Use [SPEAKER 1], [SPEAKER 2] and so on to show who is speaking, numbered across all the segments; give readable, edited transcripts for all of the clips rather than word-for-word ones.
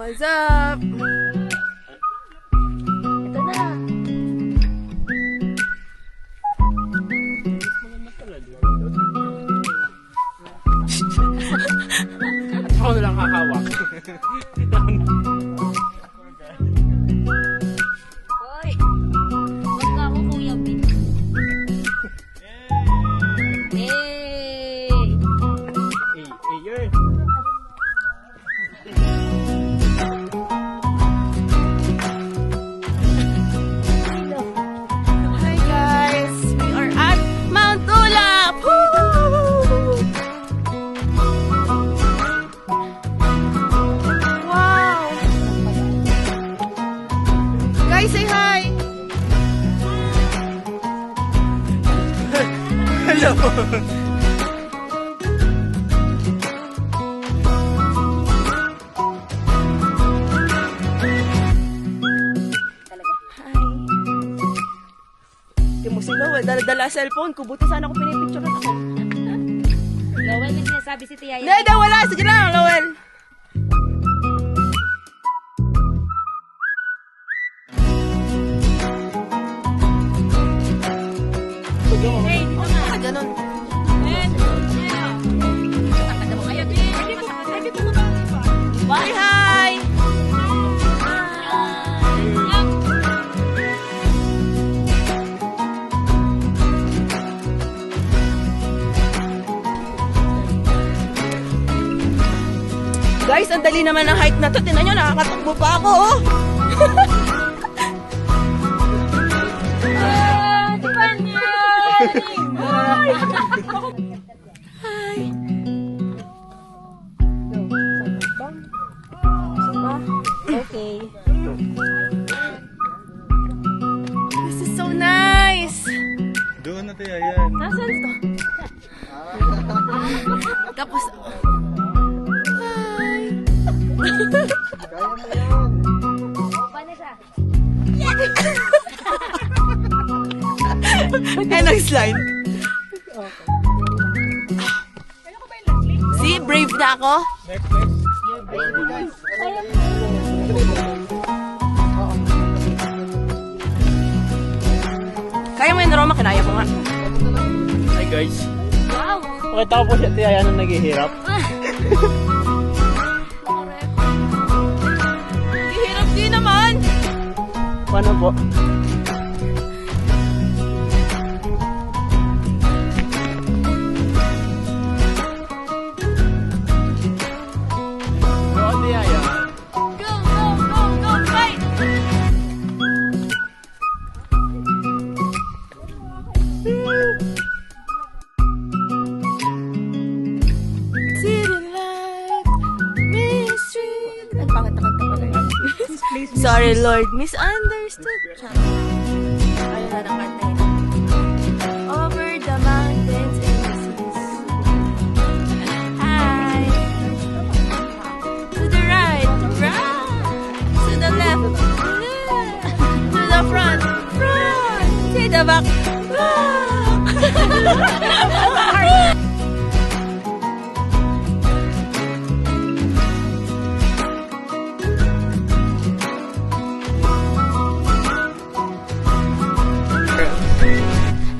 [SPEAKER 1] What's up?
[SPEAKER 2] Ito na.
[SPEAKER 3] Ako na lang kakawak.
[SPEAKER 2] Hoy! Wag ka ako, Kuya Bin. Yay!
[SPEAKER 3] Yun.
[SPEAKER 1] Hi guys! We are at Mount Ulap! Woo! Wow! Guys, say hi!
[SPEAKER 3] Hello.
[SPEAKER 1] Di mo si Lowell, dala-dala cellphone ko. Buti sana ako pinipicturean ako.
[SPEAKER 2] Lowell, may sinasabi si Tia yan.
[SPEAKER 1] Hindi, wala. Sige lang, Lowell.
[SPEAKER 2] Hey, dito nga.
[SPEAKER 1] Ah, ganun. Bye, hi! Guys, ang dali naman ng hike na to. Tingnan nyo, nakakatakbo pa ako, oh. Hi!
[SPEAKER 2] Okay.
[SPEAKER 1] This is so nice!
[SPEAKER 3] Doon na tayo yan.
[SPEAKER 1] Nasaan to? Tapos, hi!
[SPEAKER 2] Paano siya?
[SPEAKER 1] Eh, nag-slide. See, brave na ako. Kaya mo yun, Roma, kinaya ko nga.
[SPEAKER 3] Hi guys.
[SPEAKER 2] Wow!
[SPEAKER 3] Pakita ko po siya tayo nung naghihirap.
[SPEAKER 1] Hirap din naman.
[SPEAKER 3] Paano po? Oo, tayo yan.
[SPEAKER 1] Go, go, go, go, fight! City light, mystery. Ang pangat na kanta pala yun. Sorry, Lord. Misunderstood. Ayun na ng kanta yun. Over the mountains and the seas. Hi. To the right, right. To the left, left. To the front, front. To the back, back.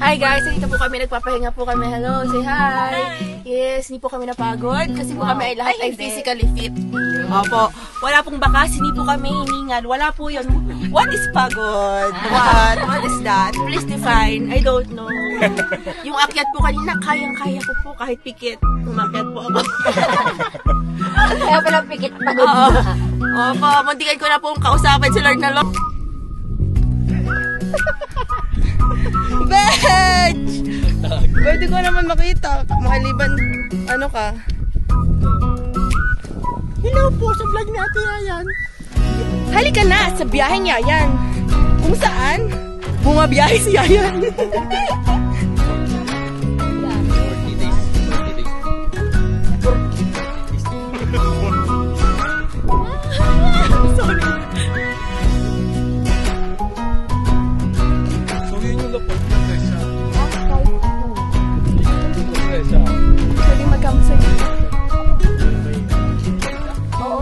[SPEAKER 1] Hi guys, dito po kami, nagpapahinga po kami. Hello, say hi. Yes, hindi po kami napagod kasi po kami ay lahat ay physically fit. Opo, wala pong bakas, hindi po kami hiningal. Wala po yun. What is pagod? What is that? Please define. I don't know. Yung akyat po kanina, kayang-kaya ko po kahit pikit. Umakyat po ako.
[SPEAKER 2] Kaya pala pikit pagod
[SPEAKER 1] Oo.
[SPEAKER 2] na.
[SPEAKER 1] Opo, muntikan ko na pong kausapan si Lord na Lord. Bitch! Pwede ko naman makita. Makaliban, ano ka?
[SPEAKER 3] Hello po sa vlog ni Ate Yayan.
[SPEAKER 1] Halika na sa biyahe niya yan. Kung saan, bumabiyahe si Yayan.
[SPEAKER 3] 40 days. 40 days.
[SPEAKER 1] Sorry.
[SPEAKER 3] So yun yung lapot.
[SPEAKER 1] Pwede magkama sa'yo.
[SPEAKER 2] Oo,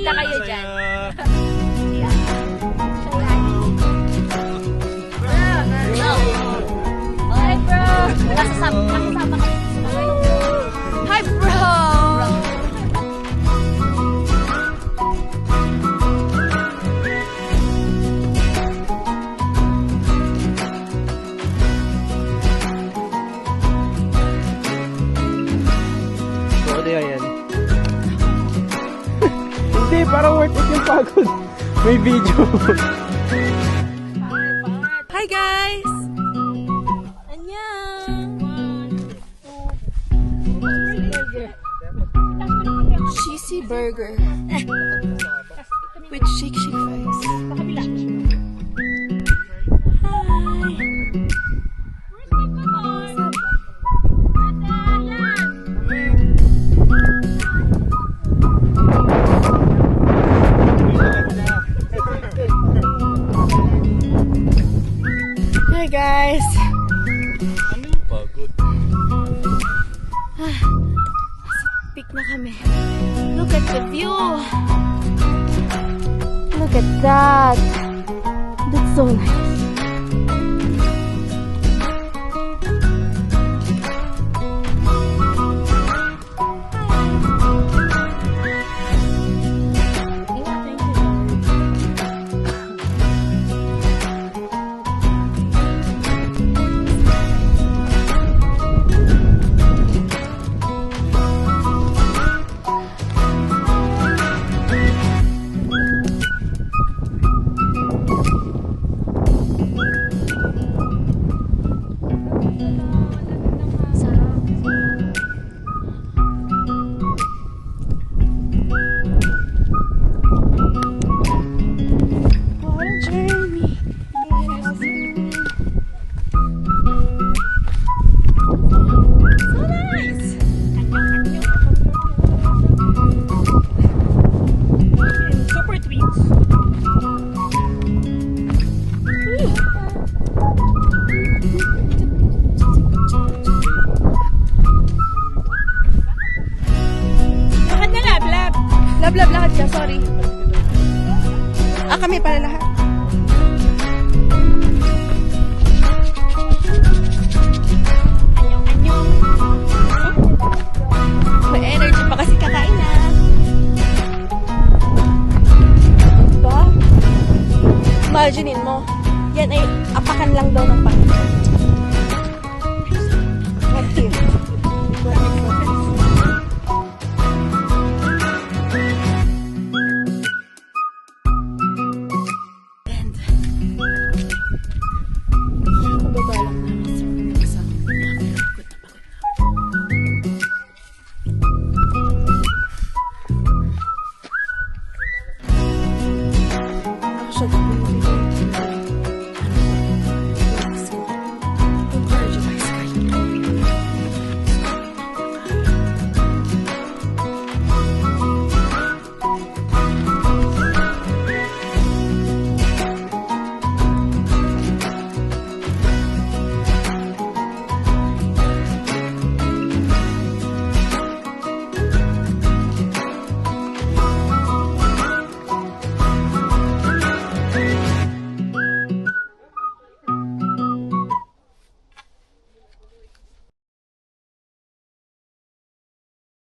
[SPEAKER 2] Punta kayo dyan. Hi, bro! Nakasama ka.
[SPEAKER 1] Hi, bro!
[SPEAKER 3] Oo, di yan. Hindi, parang worth it yung pagod. May video.
[SPEAKER 1] Hi, guys! Annyeong! Cheesy burger. With shake fries. Hi, guys!
[SPEAKER 3] Ano yung pagod?
[SPEAKER 1] Peak na kami. Look at the view! Look at that! That's so nice. What a journey! So nice! Super tweets. Lakad na lab, lab. Lab, lakad ka, sorry. Kami pala lahat. Anyong. May energy pa kasi kakain na. Diba? Imaginein mo, yan ay apakan lang daw ng Panginoon. What if?